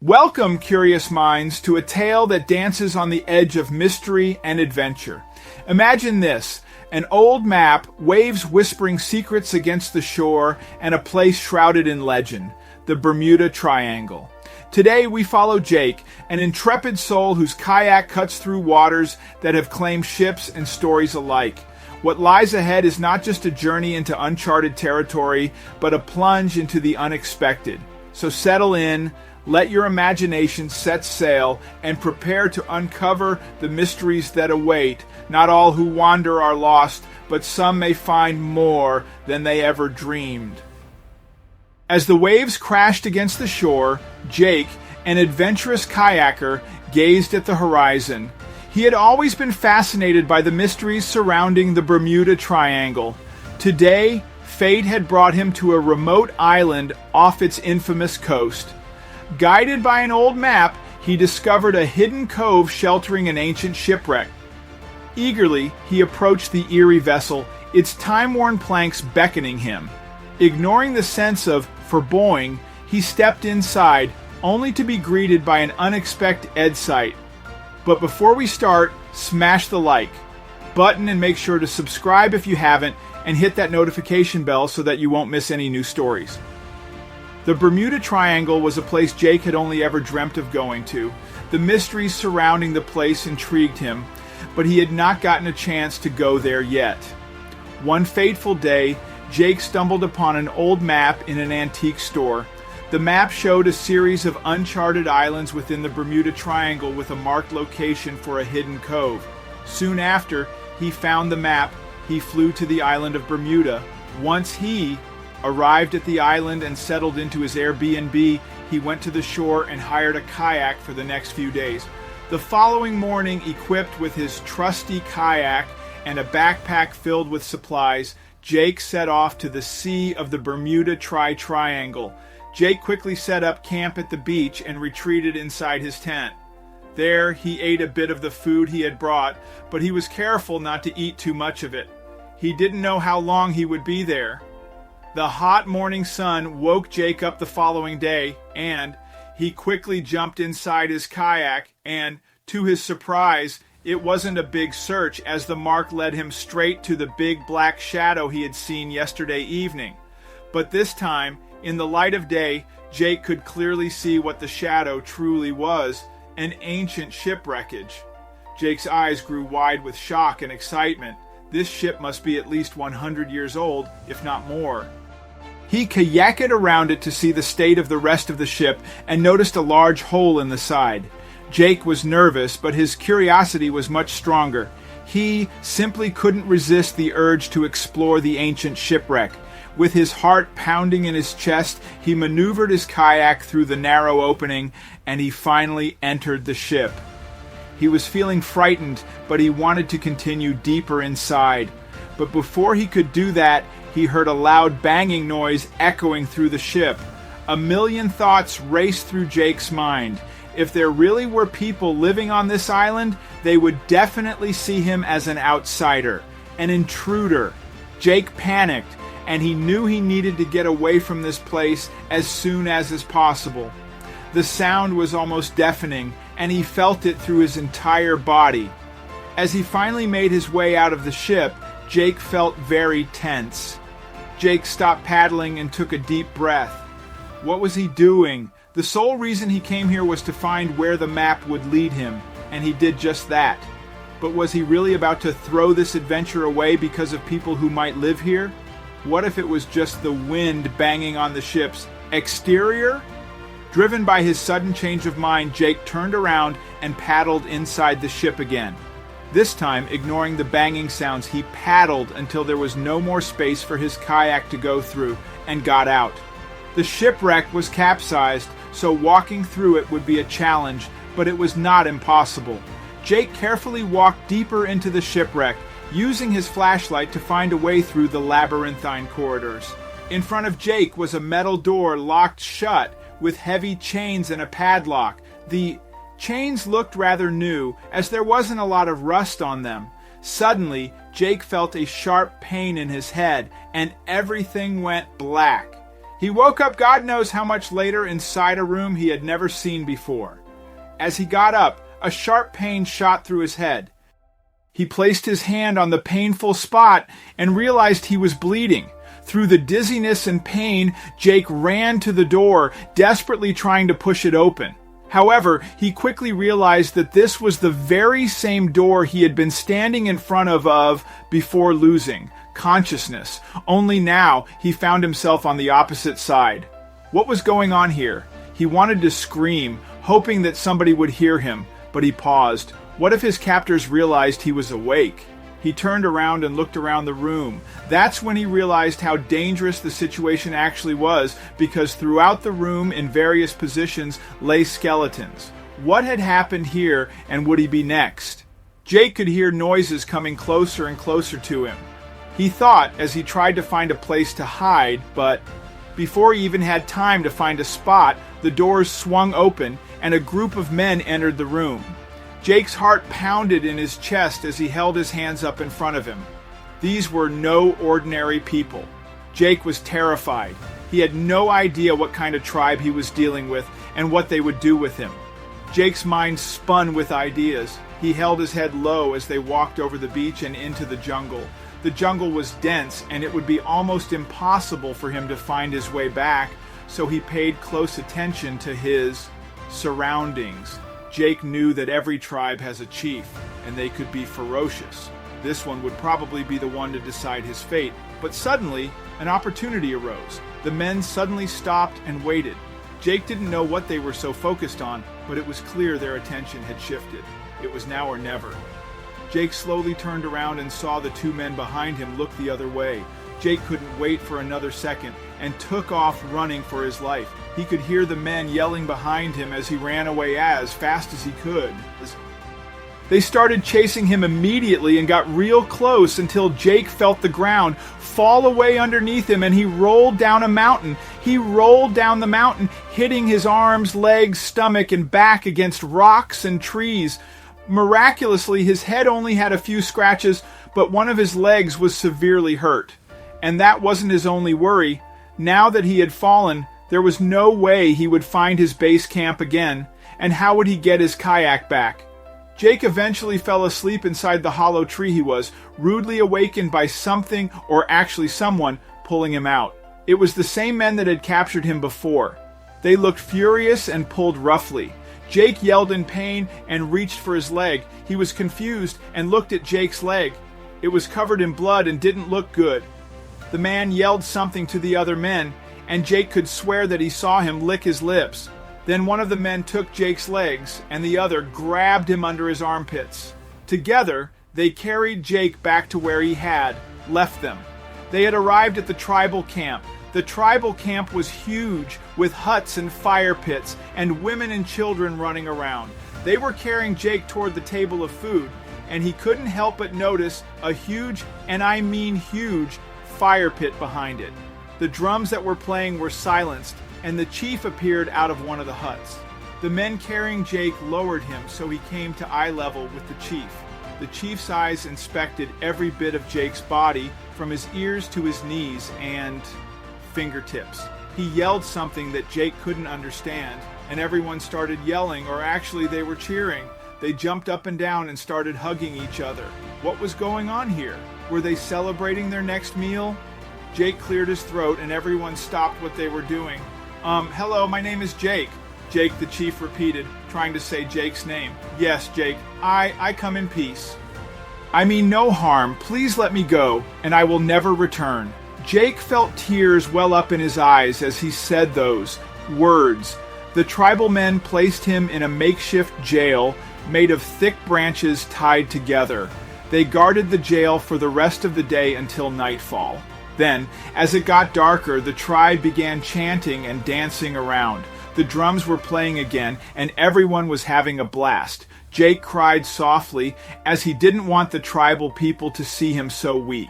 Welcome, curious minds, to a tale that dances on the edge of mystery and adventure. Imagine this: an old map, waves whispering secrets against the shore, and a place shrouded in legend, the Bermuda Triangle. Today we follow Jake, an intrepid soul whose kayak cuts through waters that have claimed ships and stories alike. What lies ahead is not just a journey into uncharted territory, but a plunge into the unexpected. So settle in, let your imagination set sail, and prepare to uncover the mysteries that await. Not all who wander are lost, but some may find more than they ever dreamed. As the waves crashed against the shore, Jake, an adventurous kayaker, gazed at the horizon. He had always been fascinated by the mysteries surrounding the Bermuda Triangle. Today, fate had brought him to a remote island off its infamous coast. Guided by an old map, he discovered a hidden cove sheltering an ancient shipwreck. Eagerly, he approached the eerie vessel, its time-worn planks beckoning him. Ignoring the sense of foreboding, he stepped inside, only to be greeted by an unexpected sight. But before we start, smash the like button and make sure to subscribe if you haven't, and hit that notification bell so that you won't miss any new stories. The Bermuda Triangle was a place Jake had only ever dreamt of going to. The mysteries surrounding the place intrigued him, but he had not gotten a chance to go there yet. One fateful day, Jake stumbled upon an old map in an antique store. The map showed a series of uncharted islands within the Bermuda Triangle with a marked location for a hidden cove. Soon after he found the map, he flew to the island of Bermuda. Once he arrived at the island and settled into his Airbnb, he went to the shore and hired a kayak for the next few days. The following morning, equipped with his trusty kayak and a backpack filled with supplies, Jake set off to the sea of the Bermuda Triangle. Jake quickly set up camp at the beach and retreated inside his tent. There, he ate a bit of the food he had brought, but he was careful not to eat too much of it. He didn't know how long he would be there. The hot morning sun woke Jake up the following day, and he quickly jumped inside his kayak, and, to his surprise, it wasn't a big search, as the mark led him straight to the big black shadow he had seen yesterday evening. But this time, in the light of day, Jake could clearly see what the shadow truly was: an ancient shipwreckage. Jake's eyes grew wide with shock and excitement. This ship must be at least 100 years old, if not more. He kayaked around it to see the state of the rest of the ship and noticed a large hole in the side. Jake was nervous, but his curiosity was much stronger. He simply couldn't resist the urge to explore the ancient shipwreck. With his heart pounding in his chest, he maneuvered his kayak through the narrow opening, and he finally entered the ship. He was feeling frightened, but he wanted to continue deeper inside. But before he could do that, he heard a loud banging noise echoing through the ship. A million thoughts raced through Jake's mind. If there really were people living on this island, they would definitely see him as an outsider, an intruder. Jake panicked, and he knew he needed to get away from this place as soon as possible. The sound was almost deafening, and he felt it through his entire body. As he finally made his way out of the ship, Jake felt very tense. Jake stopped paddling and took a deep breath. What was he doing? The sole reason he came here was to find where the map would lead him, and he did just that. But was he really about to throw this adventure away because of people who might live here? What if it was just the wind banging on the ship's exterior? Driven by his sudden change of mind, Jake turned around and paddled inside the ship again. This time, ignoring the banging sounds, he paddled until there was no more space for his kayak to go through, and got out. The shipwreck was capsized, so walking through it would be a challenge, but it was not impossible. Jake carefully walked deeper into the shipwreck, using his flashlight to find a way through the labyrinthine corridors. In front of Jake was a metal door locked shut with heavy chains and a padlock. The chains looked rather new, as there wasn't a lot of rust on them. Suddenly, Jake felt a sharp pain in his head, and everything went black. He woke up God knows how much later inside a room he had never seen before. As he got up, a sharp pain shot through his head. He placed his hand on the painful spot and realized he was bleeding. Through the dizziness and pain, Jake ran to the door, desperately trying to push it open. However, he quickly realized that this was the very same door he had been standing in front of before losing consciousness. Only now he found himself on the opposite side. What was going on here? He wanted to scream, hoping that somebody would hear him, but he paused. What if his captors realized he was awake? He turned around and looked around the room. That's when he realized how dangerous the situation actually was, because throughout the room in various positions lay skeletons. What had happened here, and would he be next? Jake could hear noises coming closer and closer to him. He thought as he tried to find a place to hide, but before he even had time to find a spot, the doors swung open and a group of men entered the room. Jake's heart pounded in his chest as he held his hands up in front of him. These were no ordinary people. Jake was terrified. He had no idea what kind of tribe he was dealing with and what they would do with him. Jake's mind spun with ideas. He held his head low as they walked over the beach and into the jungle. The jungle was dense, and it would be almost impossible for him to find his way back, so he paid close attention to his surroundings. Jake knew that every tribe has a chief, and they could be ferocious. This one would probably be the one to decide his fate, but suddenly, an opportunity arose. The men suddenly stopped and waited. Jake didn't know what they were so focused on, but it was clear their attention had shifted. It was now or never. Jake slowly turned around and saw the two men behind him look the other way. Jake couldn't wait for another second and took off running for his life. He could hear the men yelling behind him as he ran away as fast as he could. They started chasing him immediately and got real close until Jake felt the ground fall away underneath him and he rolled down a mountain. He rolled down the mountain, hitting his arms, legs, stomach, and back against rocks and trees. Miraculously, his head only had a few scratches, but one of his legs was severely hurt. And that wasn't his only worry. Now that he had fallen, there was no way he would find his base camp again, and how would he get his kayak back? Jake eventually fell asleep inside the hollow tree he was, rudely awakened by something, or actually someone, pulling him out. It was the same men that had captured him before. They looked furious and pulled roughly. Jake yelled in pain and reached for his leg. He was confused and looked at Jake's leg. It was covered in blood and didn't look good. The man yelled something to the other men, and Jake could swear that he saw him lick his lips. Then one of the men took Jake's legs, and the other grabbed him under his armpits. Together, they carried Jake back to where he had left them. They had arrived at the tribal camp. The tribal camp was huge, with huts and fire pits, and women and children running around. They were carrying Jake toward the table of food, and he couldn't help but notice a huge, and I mean huge, fire pit behind it. The drums that were playing were silenced, and the chief appeared out of one of the huts. The men carrying Jake lowered him so he came to eye level with the chief. The chief's eyes inspected every bit of Jake's body, from his ears to his knees and fingertips. He yelled something that Jake couldn't understand, and everyone started yelling, or actually they were cheering. They jumped up and down and started hugging each other. What was going on here? Were they celebrating their next meal? Jake cleared his throat and everyone stopped what they were doing. Hello, my name is Jake. Jake, the chief repeated, trying to say Jake's name. Yes, Jake, I come in peace. I mean no harm. Please let me go, and I will never return. Jake felt tears well up in his eyes as he said those words. The tribal men placed him in a makeshift jail made of thick branches tied together. They guarded the jail for the rest of the day until nightfall. Then, as it got darker, the tribe began chanting and dancing around. The drums were playing again, and everyone was having a blast. Jake cried softly, as he didn't want the tribal people to see him so weak.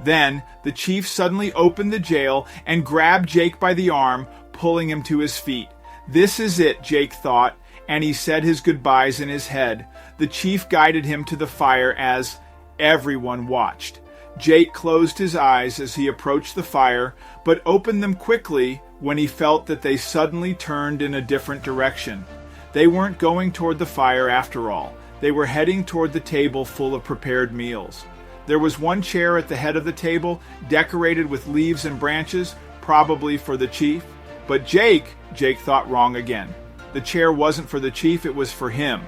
Then, the chief suddenly opened the jail and grabbed Jake by the arm, pulling him to his feet. This is it, Jake thought, and he said his goodbyes in his head. The chief guided him to the fire as everyone watched. Jake closed his eyes as he approached the fire, but opened them quickly when he felt that they suddenly turned in a different direction. They weren't going toward the fire after all. They were heading toward the table full of prepared meals. There was one chair at the head of the table, decorated with leaves and branches, probably for the chief. But Jake thought wrong again. The chair wasn't for the chief, it was for him.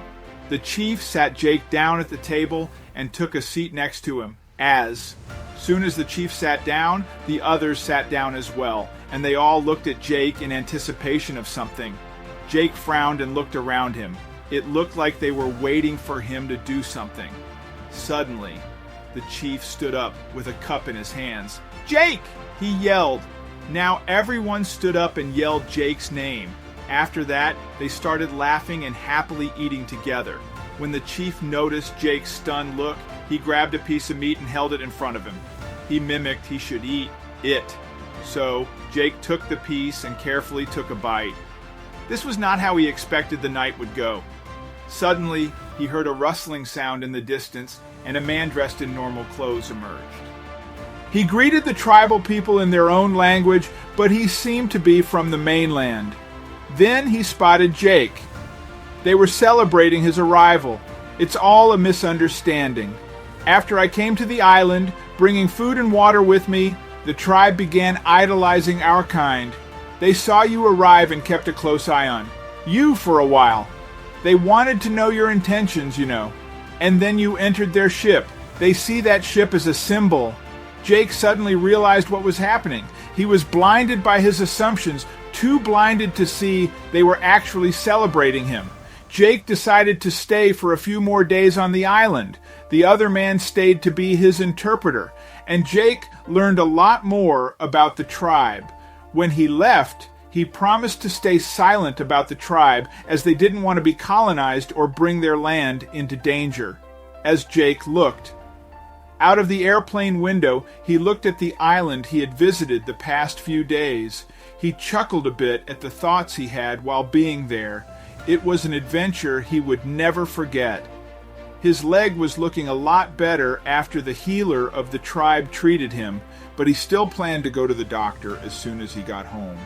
The chief sat Jake down at the table and took a seat next to him. As soon as the chief sat down, the others sat down as well, and they all looked at Jake in anticipation of something. Jake frowned and looked around him. It looked like they were waiting for him to do something. Suddenly, the chief stood up with a cup in his hands. "Jake!" he yelled. Now everyone stood up and yelled Jake's name. After that, they started laughing and happily eating together. When the chief noticed Jake's stunned look, he grabbed a piece of meat and held it in front of him. He mimicked he should eat it. So Jake took the piece and carefully took a bite. This was not how he expected the night would go. Suddenly, he heard a rustling sound in the distance, and a man dressed in normal clothes emerged. He greeted the tribal people in their own language, but he seemed to be from the mainland. Then he spotted Jake. They were celebrating his arrival. It's all a misunderstanding. After I came to the island, bringing food and water with me, the tribe began idolizing our kind. They saw you arrive and kept a close eye on you for a while. They wanted to know your intentions, And then you entered their ship. They see that ship as a symbol. Jake suddenly realized what was happening. He was blinded by his assumptions, too blinded to see they were actually celebrating him. Jake decided to stay for a few more days on the island. The other man stayed to be his interpreter, and Jake learned a lot more about the tribe. When he left, he promised to stay silent about the tribe, as they didn't want to be colonized or bring their land into danger. As Jake looked out of the airplane window, he looked at the island he had visited the past few days. He chuckled a bit at the thoughts he had while being there. It was an adventure he would never forget. His leg was looking a lot better after the healer of the tribe treated him, but he still planned to go to the doctor as soon as he got home.